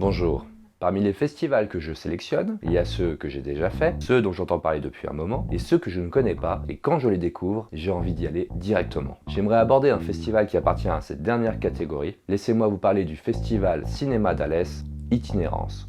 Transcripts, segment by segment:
Bonjour. Parmi les festivals que je sélectionne, il y a ceux que j'ai déjà faits, ceux dont j'entends parler depuis un moment, et ceux que je ne connais pas, et quand je les découvre, j'ai envie d'y aller directement. J'aimerais aborder un festival qui appartient à cette dernière catégorie. Laissez-moi vous parler du festival Cinéma d'Alès, Itinérance.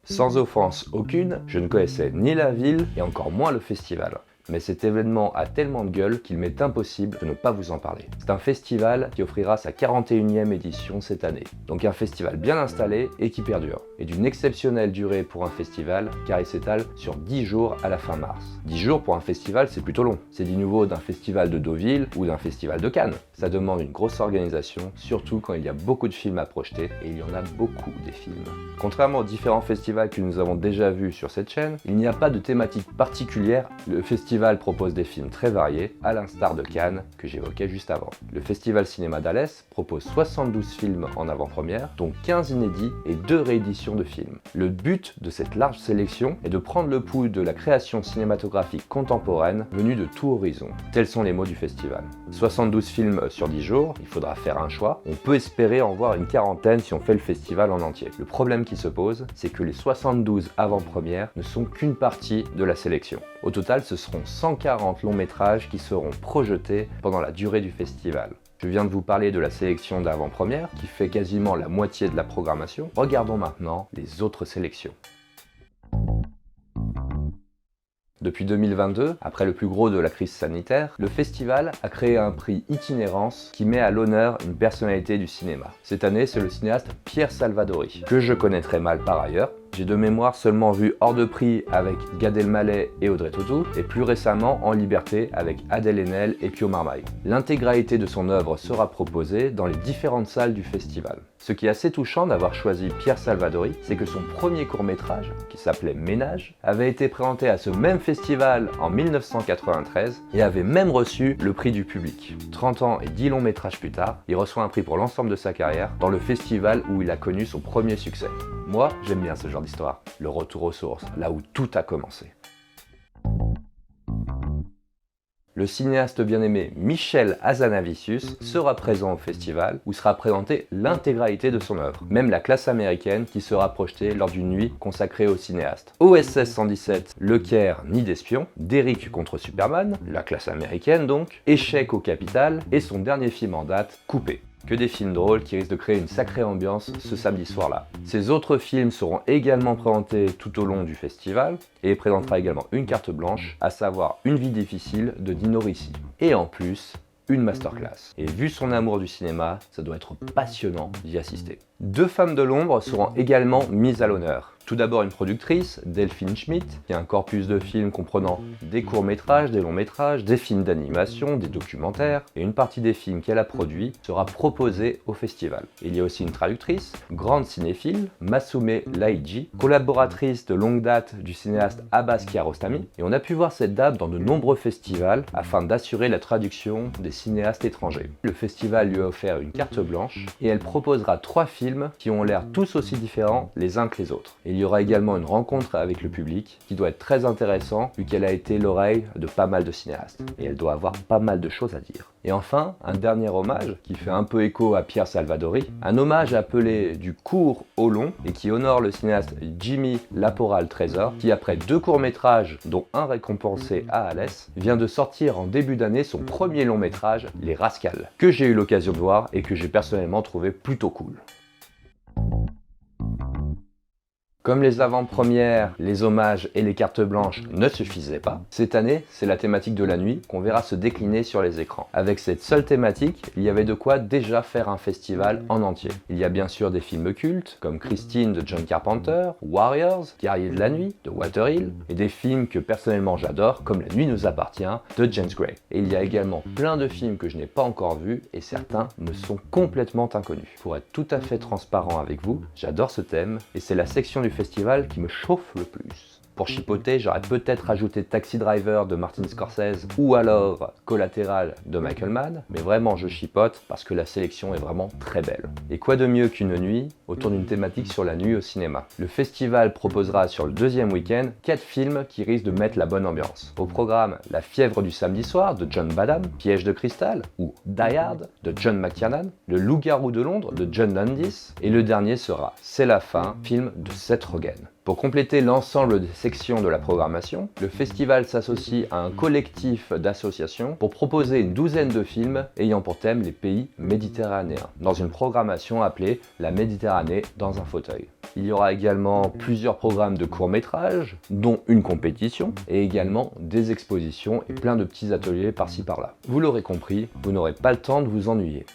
Sans offense aucune, je ne connaissais ni la ville et encore moins le festival. Mais cet événement a tellement de gueule qu'il m'est impossible de ne pas vous en parler. C'est un festival qui offrira sa 41e édition cette année. Donc un festival bien installé et qui perdure. Et d'une exceptionnelle durée pour un festival, car il s'étale sur 10 jours à la fin mars. 10 jours pour un festival, c'est plutôt long. C'est du nouveau d'un festival de Deauville ou d'un festival de Cannes. Ça demande une grosse organisation, surtout quand il y a beaucoup de films à projeter, et il y en a beaucoup des films. Contrairement aux différents festivals que nous avons déjà vus sur cette chaîne, il n'y a pas de thématique particulière. Le festival propose des films très variés, à l'instar de Cannes, que j'évoquais juste avant. Le Festival Cinéma d'Alès propose 72 films en avant-première, dont 15 inédits et 2 rééditions de films. Le but de cette large sélection est de prendre le pouls de la création cinématographique contemporaine venue de tout horizon. Tels sont les mots du festival. 72 films sur 10 jours, il faudra faire un choix. On peut espérer en voir une quarantaine si on fait le festival en entier. Le problème qui se pose, c'est que les 72 avant-premières ne sont qu'une partie de la sélection. Au total, ce seront 140 longs métrages qui seront projetés pendant la durée du festival. Je viens de vous parler de la sélection d'avant-première, qui fait quasiment la moitié de la programmation. Regardons maintenant les autres sélections. Depuis 2022, après le plus gros de la crise sanitaire, le festival a créé un prix Itinérance qui met à l'honneur une personnalité du cinéma. Cette année, c'est le cinéaste Pierre Salvadori, que je connais très mal par ailleurs. J'ai de mémoire seulement vu Hors de prix avec Gad Elmaleh et Audrey Tautou, et plus récemment En liberté avec Adèle Haenel et Pio Marmaille. L'intégralité de son œuvre sera proposée dans les différentes salles du festival. Ce qui est assez touchant d'avoir choisi Pierre Salvadori, c'est que son premier court-métrage, qui s'appelait Ménage, avait été présenté à ce même festival en 1993 et avait même reçu le prix du public. 30 ans et 10 longs métrages plus tard, il reçoit un prix pour l'ensemble de sa carrière dans le festival où il a connu son premier succès. Moi, j'aime bien ce genre d'histoire, le retour aux sources, là où tout a commencé. Le cinéaste bien-aimé Michel Hazanavicius sera présent au festival où sera présentée l'intégralité de son œuvre, même la classe américaine qui sera projetée lors d'une nuit consacrée au cinéaste. OSS 117, Le Caire, Nid d'espion, Derrick contre Superman, la classe américaine donc, Échec au Capitole et son dernier film en date, Coupé. Que des films drôles qui risquent de créer une sacrée ambiance ce samedi soir-là. Ces autres films seront également présentés tout au long du festival et il présentera également une carte blanche, à savoir Une vie difficile de Dino Risi. Et en plus, une masterclass. Et vu son amour du cinéma, ça doit être passionnant d'y assister. 2 femmes de l'ombre seront également mises à l'honneur. Tout d'abord une productrice, Delphine Schmitt, qui a un corpus de films comprenant des courts-métrages, des longs-métrages, des films d'animation, des documentaires, et une partie des films qu'elle a produits sera proposée au festival. Il y a aussi une traductrice, grande cinéphile, Masume Laïji, collaboratrice de longue date du cinéaste Abbas Kiarostami, et on a pu voir cette dame dans de nombreux festivals afin d'assurer la traduction des cinéastes étrangers. Le festival lui a offert une carte blanche, et elle proposera 3 films qui ont l'air tous aussi différents les uns que les autres. Il y aura également une rencontre avec le public qui doit être très intéressant vu qu'elle a été l'oreille de pas mal de cinéastes et elle doit avoir pas mal de choses à dire. Et enfin, un dernier hommage qui fait un peu écho à Pierre Salvadori, un hommage appelé du court au long et qui honore le cinéaste Jimmy Laporal-Trésor qui après 2 courts-métrages dont un récompensé à Alès vient de sortir en début d'année son premier long-métrage, Les Rascals, que j'ai eu l'occasion de voir et que j'ai personnellement trouvé plutôt cool. Comme les avant-premières, les hommages et les cartes blanches ne suffisaient pas, cette année, c'est la thématique de la nuit qu'on verra se décliner sur les écrans. Avec cette seule thématique, il y avait de quoi déjà faire un festival en entier. Il y a bien sûr des films cultes, comme Christine de John Carpenter, Warriors, Guerriers de la nuit de Walter Hill, et des films que personnellement j'adore, comme La nuit nous appartient de James Gray. Et il y a également plein de films que je n'ai pas encore vus, et certains me sont complètement inconnus. Pour être tout à fait transparent avec vous, j'adore ce thème, et c'est la section du festival qui me chauffe le plus. Pour chipoter, j'aurais peut-être ajouté Taxi Driver de Martin Scorsese ou alors Collateral de Michael Mann, mais vraiment je chipote parce que la sélection est vraiment très belle. Et quoi de mieux qu'une nuit autour d'une thématique sur la nuit au cinéma? Le festival proposera sur le deuxième week-end 4 films qui risquent de mettre la bonne ambiance. Au programme, La fièvre du samedi soir de John Badham, Piège de cristal ou Die Hard de John McTiernan, Le loup-garou de Londres de John Landis, et le dernier sera C'est la fin, film de Seth Rogen. Pour compléter l'ensemble des sections de la programmation, le festival s'associe à un collectif d'associations pour proposer une douzaine de films ayant pour thème les pays méditerranéens, dans une programmation appelée La Méditerranée dans un fauteuil. Il y aura également plusieurs programmes de courts-métrages, dont une compétition, et également des expositions et plein de petits ateliers par-ci par-là. Vous l'aurez compris, vous n'aurez pas le temps de vous ennuyer.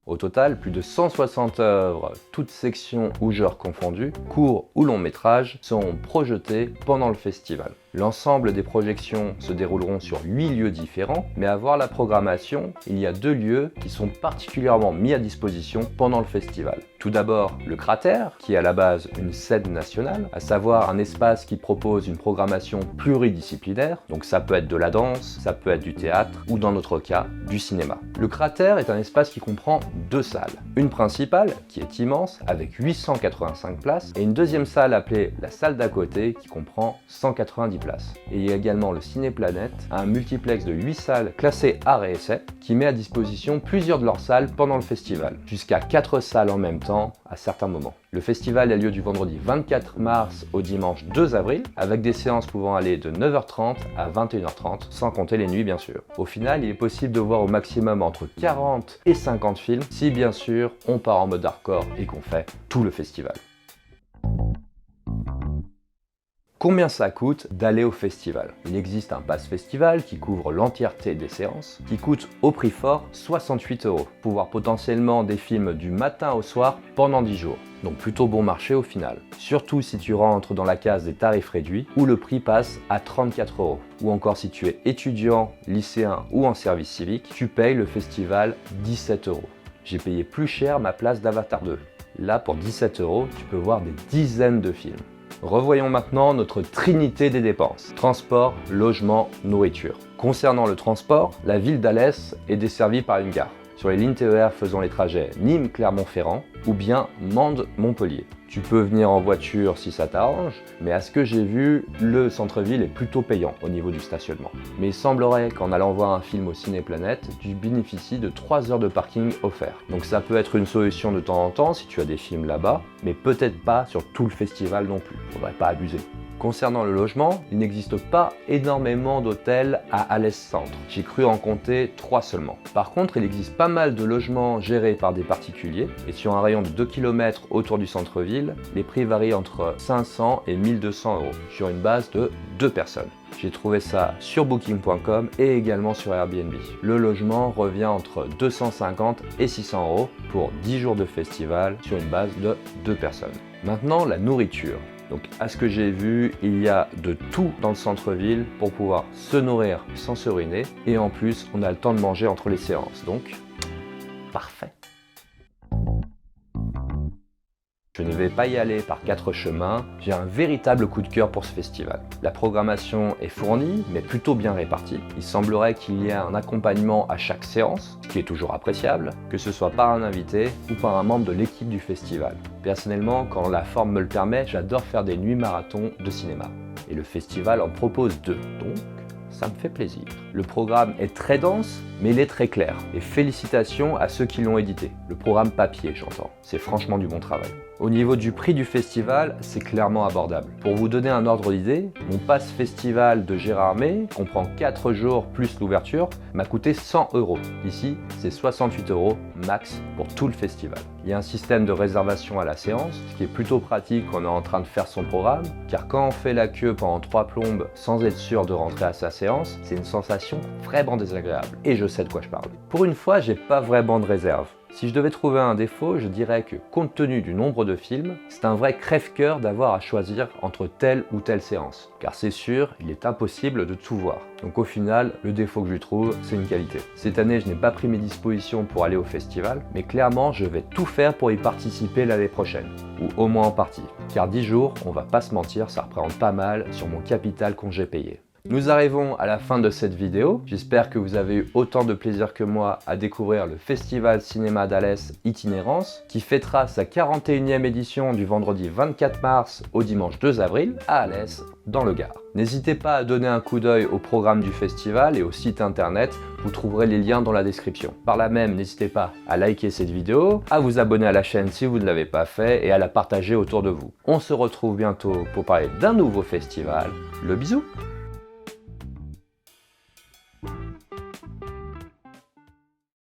Au total, plus de 160 œuvres, toutes sections ou genres confondus, courts ou longs métrages, seront projetées pendant le festival. L'ensemble des projections se dérouleront sur 8 lieux différents, mais à voir la programmation, il y a 2 lieux qui sont particulièrement mis à disposition pendant le festival. Tout d'abord, le Cratère, qui est à la base une scène nationale, à savoir un espace qui propose une programmation pluridisciplinaire, donc ça peut être de la danse, ça peut être du théâtre, ou dans notre cas, du cinéma. Le Cratère est un espace qui comprend 2 salles. Une principale, qui est immense, avec 885 places, et une deuxième salle appelée la salle d'à côté, qui comprend 190 places. Et il y a également le Cinéplanète, un multiplex de 8 salles classées art et essai, qui met à disposition plusieurs de leurs salles pendant le festival, jusqu'à 4 salles en même temps à certains moments. Le festival a lieu du vendredi 24 mars au dimanche 2 avril, avec des séances pouvant aller de 9h30 à 21h30, sans compter les nuits bien sûr. Au final, il est possible de voir au maximum entre 40 et 50 films, si bien sûr on part en mode hardcore et qu'on fait tout le festival. Combien ça coûte d'aller au festival? Il existe un pass festival qui couvre l'entièreté des séances, qui coûte au prix fort 68 €, pour voir potentiellement des films du matin au soir pendant 10 jours. Donc plutôt bon marché au final. Surtout si tu rentres dans la case des tarifs réduits, où le prix passe à 34 €. Ou encore si tu es étudiant, lycéen ou en service civique, tu payes le festival 17 €. J'ai payé plus cher ma place d'Avatar 2. Là, pour 17 €, tu peux voir des dizaines de films. Revoyons maintenant notre trinité des dépenses. Transport, logement, nourriture. Concernant le transport, la ville d'Alès est desservie par une gare, sur les lignes TER faisant les trajets Nîmes-Clermont-Ferrand ou bien Mende-Montpellier. Tu peux venir en voiture si ça t'arrange, mais à ce que j'ai vu, le centre-ville est plutôt payant au niveau du stationnement. Mais il semblerait qu'en allant voir un film au Cinéplanète, tu bénéficies de 3 heures de parking offert. Donc ça peut être une solution de temps en temps si tu as des films là-bas, mais peut-être pas sur tout le festival non plus. Faudrait pas abuser. Concernant le logement, il n'existe pas énormément d'hôtels à Alès Centre. J'ai cru en compter 3 seulement. Par contre, il existe pas mal de logements gérés par des particuliers, et sur un rayon de 2 km autour du centre-ville, les prix varient entre 500 et 1200 € sur une base de 2 personnes. J'ai trouvé ça sur booking.com et également sur Airbnb. Le logement revient entre 250 et 600 € pour 10 jours de festival sur une base de 2 personnes. Maintenant, la nourriture. Donc à ce que j'ai vu, il y a de tout dans le centre-ville pour pouvoir se nourrir sans se ruiner. Et en plus, on a le temps de manger entre les séances. Donc, parfait. Je ne vais pas y aller par 4 chemins, j'ai un véritable coup de cœur pour ce festival. La programmation est fournie, mais plutôt bien répartie. Il semblerait qu'il y ait un accompagnement à chaque séance, ce qui est toujours appréciable, que ce soit par un invité ou par un membre de l'équipe du festival. Personnellement, quand la forme me le permet, j'adore faire des nuits marathons de cinéma. Et le festival en propose 2, donc ça me fait plaisir. Le programme est très dense, mais il est très clair. Et félicitations à ceux qui l'ont édité. Le programme papier, j'entends. C'est franchement du bon travail. Au niveau du prix du festival, c'est clairement abordable. Pour vous donner un ordre d'idée, mon pass festival de Gérardmer, qui comprend 4 jours plus l'ouverture, m'a coûté 100 €. Ici, c'est 68 € max pour tout le festival. Il y a un système de réservation à la séance, ce qui est plutôt pratique quand on est en train de faire son programme, car quand on fait la queue pendant 3 plombes sans être sûr de rentrer à sa séance, c'est une sensation vraiment désagréable. Et je sais de quoi je parle. Pour une fois, j'ai pas vraiment de réserve. Si je devais trouver un défaut, je dirais que, compte tenu du nombre de films, c'est un vrai crève-cœur d'avoir à choisir entre telle ou telle séance. Car c'est sûr, il est impossible de tout voir. Donc au final, le défaut que je trouve, c'est une qualité. Cette année, je n'ai pas pris mes dispositions pour aller au festival, mais clairement, je vais tout faire pour y participer l'année prochaine. Ou au moins en partie. Car 10 jours, on va pas se mentir, ça représente pas mal sur mon capital congé payé. Nous arrivons à la fin de cette vidéo. J'espère que vous avez eu autant de plaisir que moi à découvrir le Festival Cinéma d'Alès Itinérance, qui fêtera sa 41e édition du vendredi 24 mars au dimanche 2 avril à Alès, dans le Gard. N'hésitez pas à donner un coup d'œil au programme du festival et au site internet, vous trouverez les liens dans la description. Par là même, n'hésitez pas à liker cette vidéo, à vous abonner à la chaîne si vous ne l'avez pas fait et à la partager autour de vous. On se retrouve bientôt pour parler d'un nouveau festival. Le bisou!